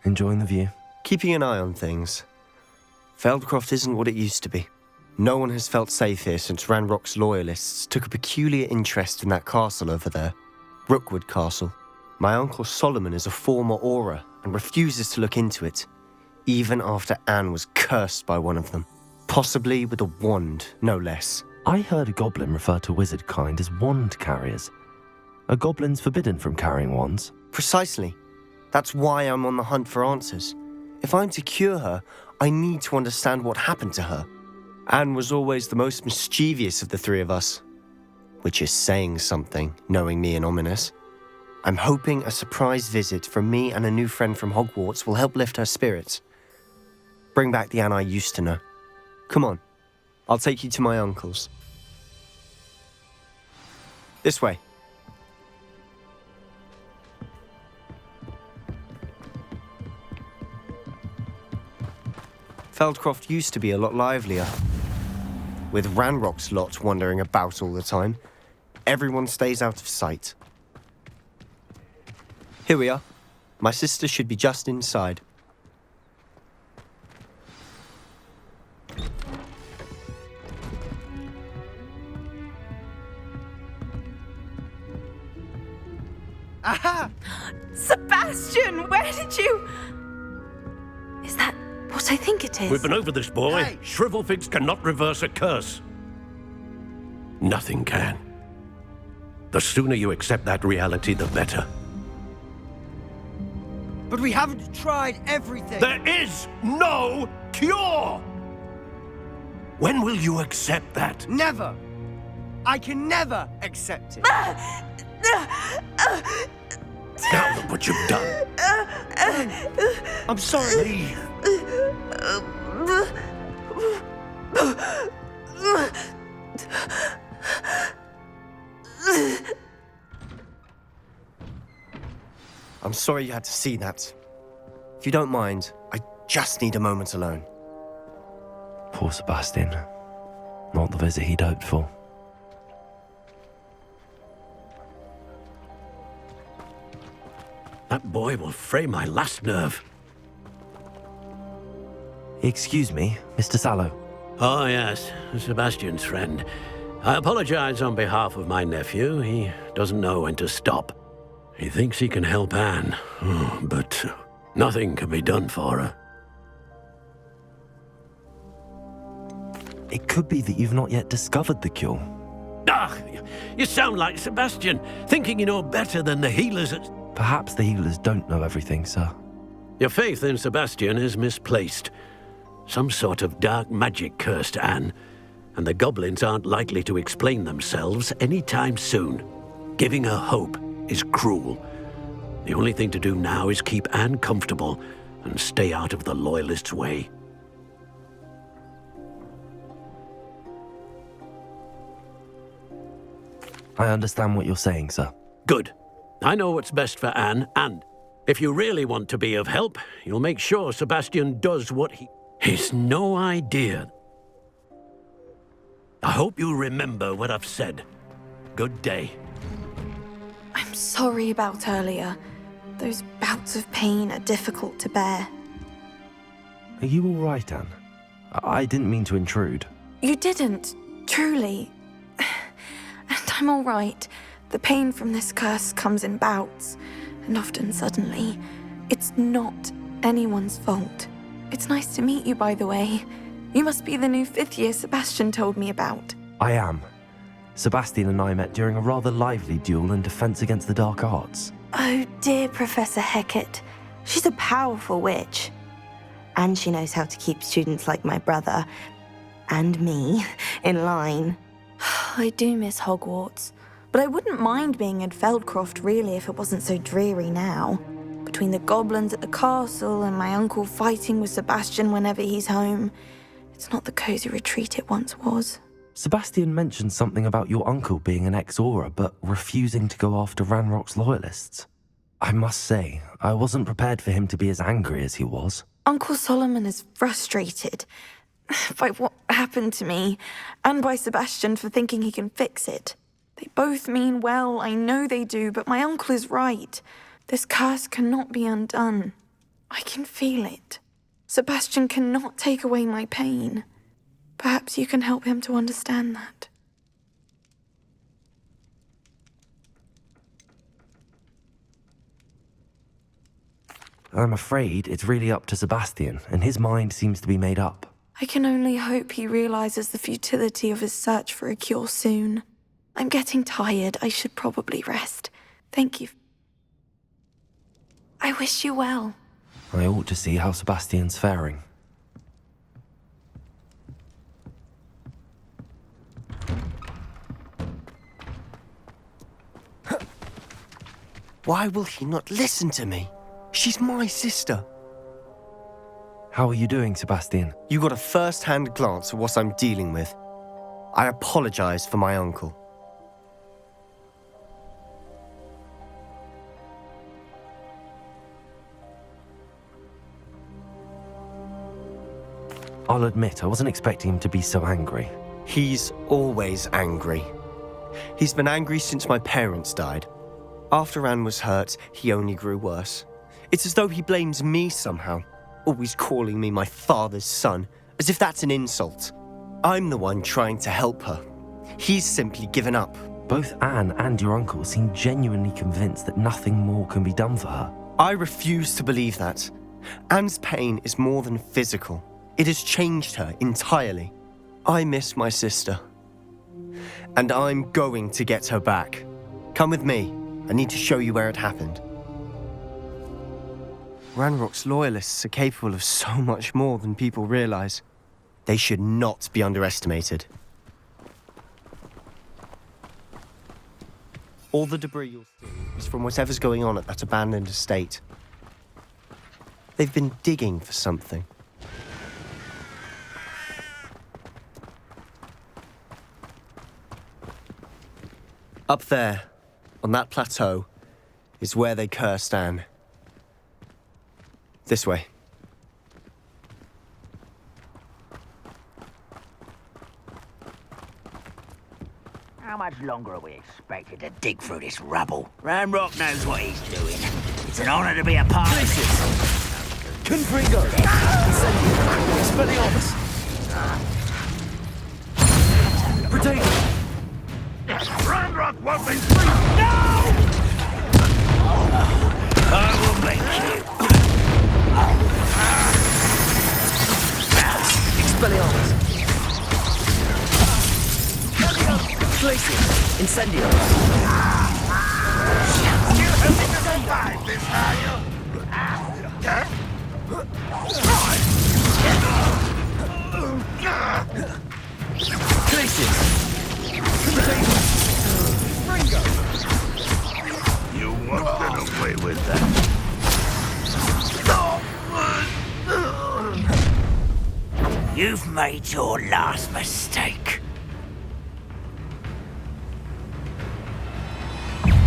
Enjoying the view? Keeping an eye on things. Feldcroft isn't what it used to be. No one has felt safe here since Ranrock's loyalists took a peculiar interest in that castle over there. Rookwood Castle. My uncle Solomon is a former Auror and refuses to look into it, even after Anne was cursed by one of them. Possibly with a wand, no less. I heard a goblin refer to wizard kind as wand carriers. Are goblins forbidden from carrying wands? Precisely. That's why I'm on the hunt for answers. If I'm to cure her, I need to understand what happened to her. Anne was always the most mischievous of the three of us. Which is saying something, knowing me and Ominous. I'm hoping a surprise visit from me and a new friend from Hogwarts will help lift her spirits. Bring back the Anne I used to know. Come on, I'll take you to my uncle's. This way. Feldcroft used to be a lot livelier. With Ranrock's lot wandering about all the time, everyone stays out of sight. Here we are. My sister should be just inside. Aha! Sebastian, where did you... Is that what I think it is? We've been over this, boy. Hey. Shrivelfigs cannot reverse a curse. Nothing can. The sooner you accept that reality, the better. But we haven't tried everything. There is no cure! When will you accept that? Never. I can never accept it. Now look what you've done. I'm sorry. Leave. I'm sorry you had to see that. If you don't mind, I just need a moment alone. Poor Sebastian. Not the visit he'd hoped for. That boy will fray my last nerve. Excuse me, Mr. Sallow. Oh, yes, Sebastian's friend. I apologize on behalf of my nephew. He doesn't know when to stop. He thinks he can help Anne, but nothing can be done for her. It could be that you've not yet discovered the cure. Ah, you sound like Sebastian, thinking you know better than the healers at... Perhaps the healers don't know everything, sir. Your faith in Sebastian is misplaced. Some sort of dark magic cursed Anne, and the goblins aren't likely to explain themselves anytime soon. Giving her hope is cruel. The only thing to do now is keep Anne comfortable and stay out of the Loyalists' way. I understand what you're saying, sir. Good. I know what's best for Anne, and if you really want to be of help, you'll make sure Sebastian does what he... He's no idea. I hope you remember what I've said. Good day. I'm sorry about earlier. Those bouts of pain are difficult to bear. Are you all right, Anne? I didn't mean to intrude. You didn't, truly. And I'm all right. The pain from this curse comes in bouts, and often suddenly. It's not anyone's fault. It's nice to meet you, by the way. You must be the new 5th year Sebastian told me about. I am. Sebastian and I met during a rather lively duel in defense against the dark arts. Oh dear, Professor Hecat. She's a powerful witch. And she knows how to keep students like my brother, and me, in line. I do miss Hogwarts, but I wouldn't mind being in Feldcroft really if it wasn't so dreary now. Between the goblins at the castle and my uncle fighting with Sebastian whenever he's home, it's not the cozy retreat it once was. Sebastian mentioned something about your uncle being an ex-Auror, but refusing to go after Ranrock's loyalists. I must say, I wasn't prepared for him to be as angry as he was. Uncle Solomon is frustrated by what happened to me, and by Sebastian for thinking he can fix it. They both mean well, I know they do, but my uncle is right. This curse cannot be undone. I can feel it. Sebastian cannot take away my pain. Perhaps you can help him to understand that. I'm afraid it's really up to Sebastian, and his mind seems to be made up. I can only hope he realizes the futility of his search for a cure soon. I'm getting tired. I should probably rest. Thank you. I wish you well. I ought to see how Sebastian's faring. Why will he not listen to me? She's my sister. How are you doing, Sebastian? You got a first-hand glance at what I'm dealing with. I apologize for my uncle. I'll admit, I wasn't expecting him to be so angry. He's always angry. He's been angry since my parents died. After Anne was hurt, he only grew worse. It's as though he blames me somehow, always calling me my father's son, as if that's an insult. I'm the one trying to help her. He's simply given up. Both Anne and your uncle seem genuinely convinced that nothing more can be done for her. I refuse to believe that. Anne's pain is more than physical. It has changed her entirely. I miss my sister. And I'm going to get her back. Come with me. I need to show you where it happened. Ranrock's loyalists are capable of so much more than people realize. They should not be underestimated. All the debris you'll see is from whatever's going on at that abandoned estate. They've been digging for something. Up there, on that plateau, is where they cursed Anne. This way. How much longer are we expected to dig through this rubble? Ranrock knows what he's doing. It's an honor to be a part of it. Confringo! Expelliarmus! Protego! Ranrock won't be free! No! I will make you. Expelliarmus! Glacius! Incendio! You have to survive this, are you? Glacius! Ringo! You won't get away with that. You've made your last mistake.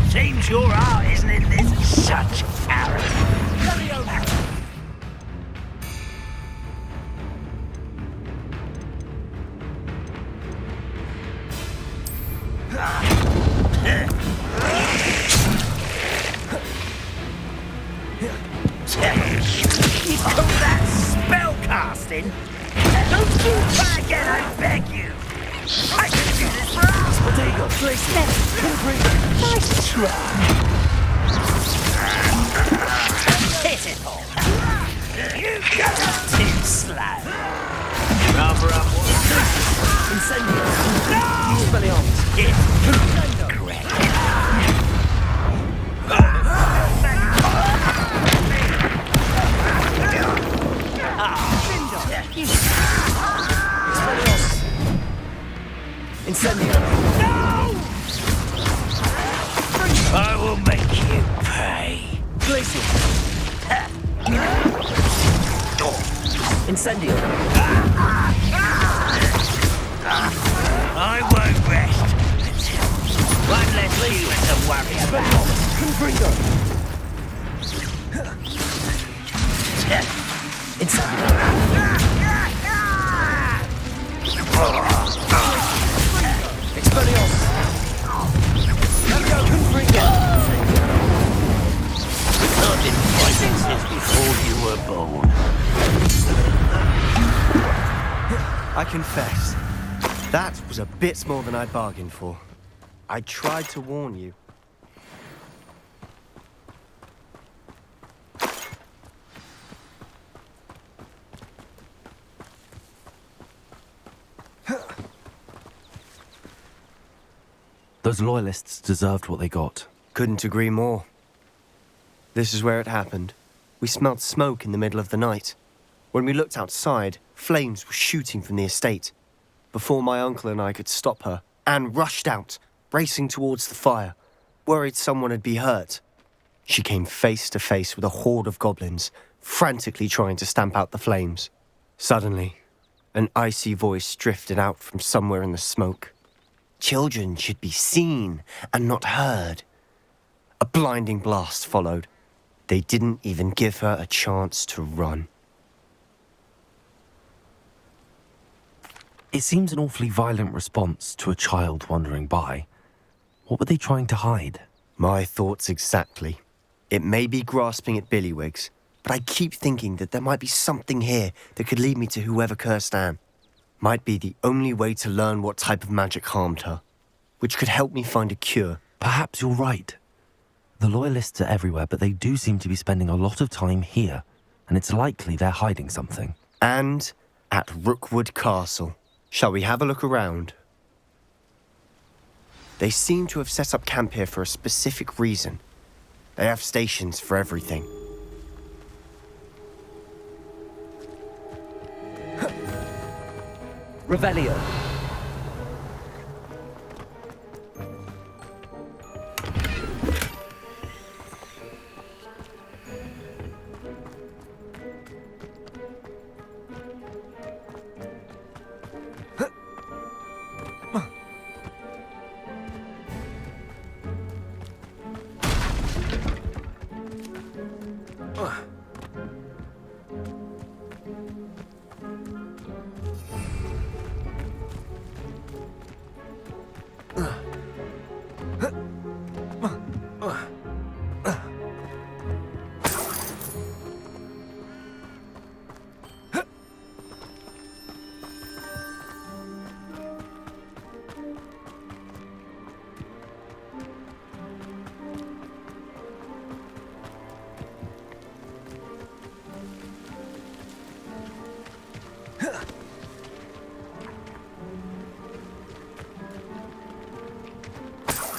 Seems your heart isn't in this such arrogance. You call that spell casting? Don't fall back again, I beg you! I can do this for us! Protego! Glacius! Nice try! Pitiful! You got us too slow! Rubber up Incendio! No! Expelliarmus! It's correct. Incendio! No! I will make you pay. Glacius! Incendio! I won't rest until one less human to worry about. Confringo! Incendio! Expelliarmus! you were born. I confess, that was a bit more than I bargained for. I tried to warn you. Those loyalists deserved what they got. Couldn't agree more. This is where it happened. We smelled smoke in the middle of the night. When we looked outside, flames were shooting from the estate. Before my uncle and I could stop her, Anne rushed out, racing towards the fire, worried someone had been hurt. She came face to face with a horde of goblins, frantically trying to stamp out the flames. Suddenly, an icy voice drifted out from somewhere in the smoke. Children should be seen and not heard. A blinding blast followed. They didn't even give her a chance to run. It seems an awfully violent response to a child wandering by. What were they trying to hide? My thoughts exactly. It may be grasping at Billywigs, but I keep thinking that there might be something here that could lead me to whoever cursed Anne. Might be the only way to learn what type of magic harmed her, which could help me find a cure. Perhaps you're right. The loyalists are everywhere, but they do seem to be spending a lot of time here, and it's likely they're hiding something. And at Rookwood Castle. Shall we have a look around? They seem to have set up camp here for a specific reason. They have stations for everything. Revelio.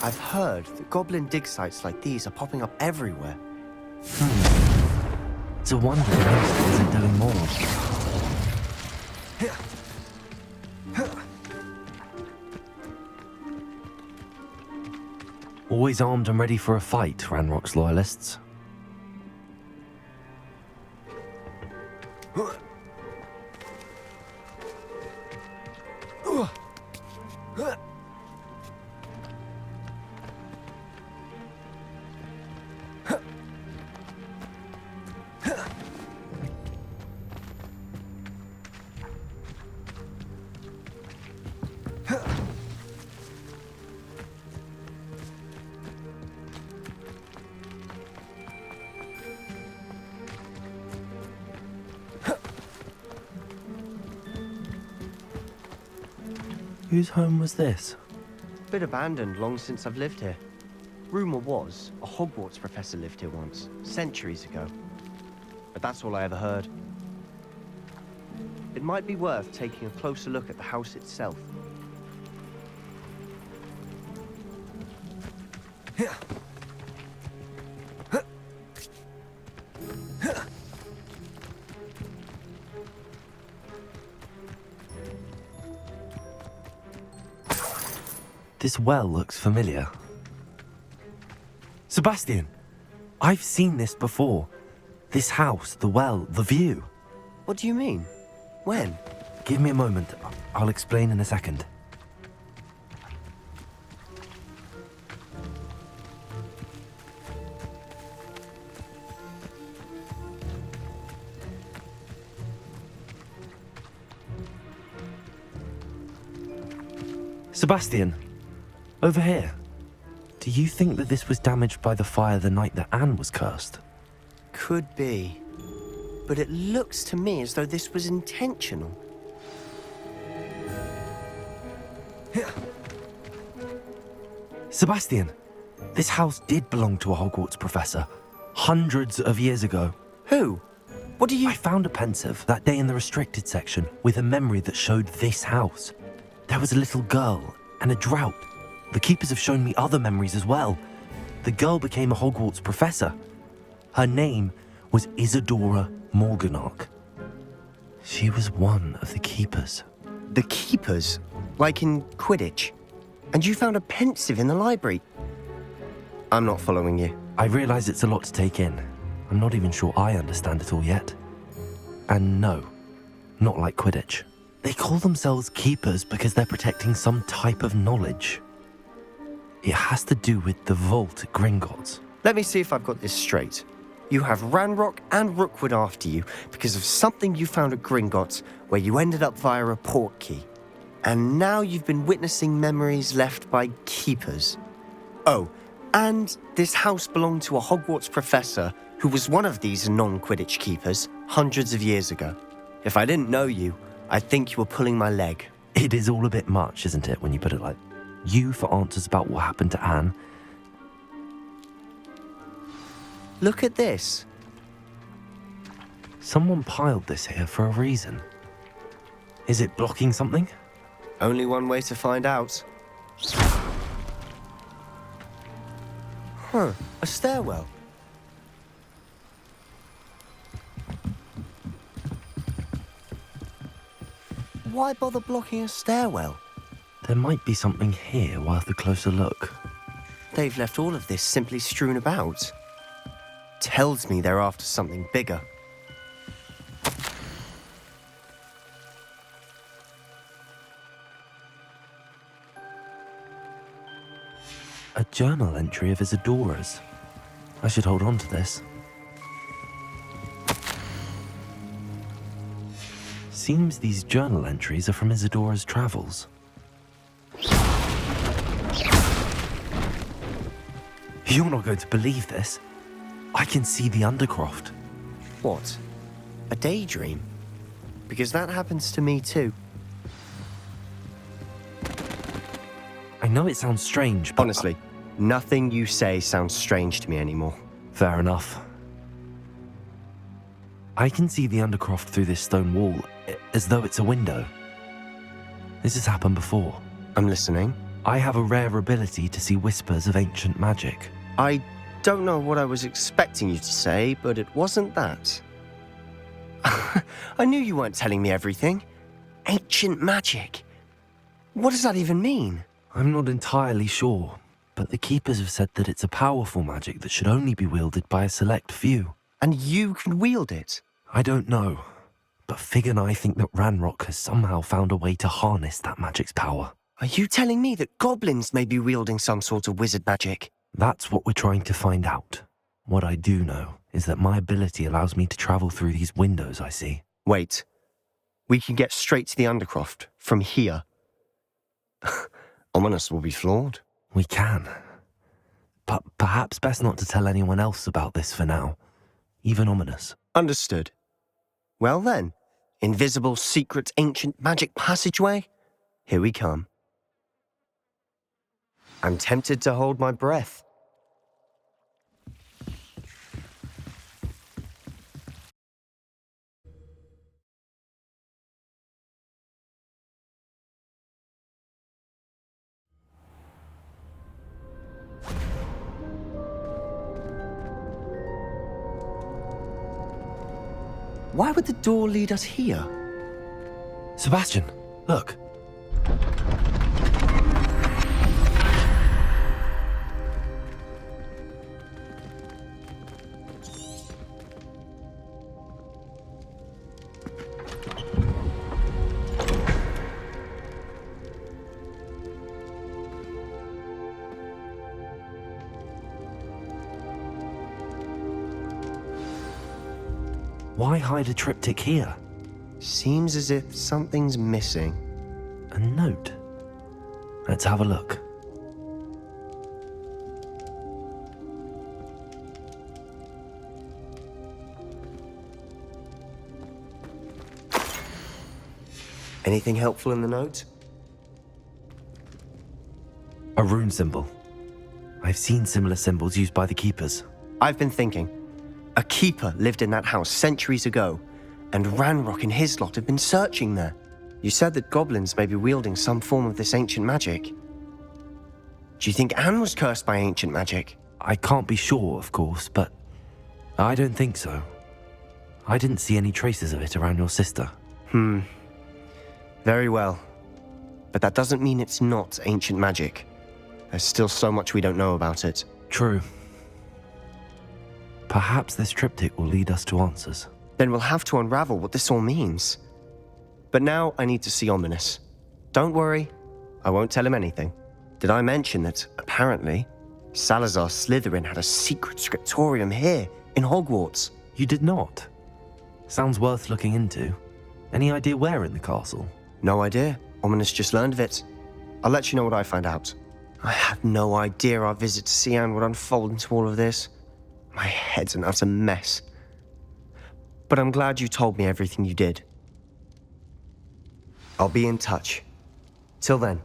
I've heard that goblin dig sites like these are popping up everywhere. It's a wonder the Ministry isn't doing more. Always armed and ready for a fight, Ranrock's loyalists. Whose home was this? Bit abandoned long since I've lived here. Rumour was a Hogwarts professor lived here once, centuries ago. But that's all I ever heard. It might be worth taking a closer look at the house itself. This well looks familiar. Sebastian, I've seen this before. This house, the well, the view. What do you mean? When? Give me a moment. I'll explain in a second. Sebastian, over here. Do you think that this was damaged by the fire the night that Anne was cursed? Could be. but it looks to me as though this was intentional. Sebastian, this house did belong to a Hogwarts professor, hundreds of years ago. Who? What do you... I found a pensive that day in the restricted section with a memory that showed this house. There was a little girl and a drought. The keepers have shown me other memories as well. The girl became a Hogwarts professor. Her name was Isadora Morganach. She was one of the keepers. The keepers? Like in Quidditch? And you found a pensive in the library? I'm not following you. I realize it's a lot to take in. I'm not even sure I understand it all yet. And no, not like Quidditch. They call themselves keepers because they're protecting some type of knowledge. It has to do with the vault at Gringotts. Let me see if I've got this straight. You have Ranrock and Rookwood after you because of something you found at Gringotts where you ended up via a portkey. And now you've been witnessing memories left by keepers. Oh, and this house belonged to a Hogwarts professor who was one of these non-Quidditch keepers hundreds of years ago. If I didn't know you, I'd think you were pulling my leg. It is all a bit much, isn't it, when you put it like you for answers about what happened to Anne. Look at this. Someone piled this here for a reason. Is it blocking something? Only one way to find out. Huh, a stairwell. Why bother blocking a stairwell? There might be something here worth a closer look. They've left all of this simply strewn about. Tells me they're after something bigger. A journal entry of Isadora's. I should hold on to this. Seems these journal entries are from Isadora's travels. You're not going to believe this. I can see the Undercroft. What? A daydream? Because that happens to me too. I know it sounds strange, but... Honestly, nothing you say sounds strange to me anymore. Fair enough. I can see the Undercroft through this stone wall, as though it's a window. This has happened before. I'm listening. I have a rare ability to see whispers of ancient magic. I don't know what I was expecting you to say, but it wasn't that. I knew you weren't telling me everything. Ancient magic. What does that even mean? I'm not entirely sure, but the Keepers have said that it's a powerful magic that should only be wielded by a select few. And you can wield it? I don't know, but Fig and I think that Ranrock has somehow found a way to harness that magic's power. Are you telling me that goblins may be wielding some sort of wizard magic? That's what we're trying to find out. What I do know is that my ability allows me to travel through these windows I see. Wait. We can get straight to the Undercroft from here. Ominous will be flawed. We can. But perhaps best not to tell anyone else about this for now. Even Ominous. Understood. Well then, invisible, secret, ancient magic passageway? Here we come. I'm tempted to hold my breath. Why would the door lead us here? Sebastian, look. Why hide a triptych here? Seems as if something's missing. A note. Let's have a look. Anything helpful in the note? A rune symbol. I've seen similar symbols used by the keepers. I've been thinking. A keeper lived in that house centuries ago, and Ranrock and his lot have been searching there. You said that goblins may be wielding some form of this ancient magic. Do you think Anne was cursed by ancient magic? I can't be sure, of course, but I don't think so. I didn't see any traces of it around your sister. Very well. But that doesn't mean it's not ancient magic. There's still so much we don't know about it. True. Perhaps this triptych will lead us to answers. Then we'll have to unravel what this all means. But now I need to see Ominous. Don't worry, I won't tell him anything. Did I mention that, apparently, Salazar Slytherin had a secret scriptorium here, in Hogwarts? You did not? Sounds worth looking into. Any idea where in the castle? No idea. Ominous just learned of it. I'll let you know what I find out. I had no idea our visit to Cian would unfold into all of this. My head's an utter mess. But I'm glad you told me everything you did. I'll be in touch. Till then.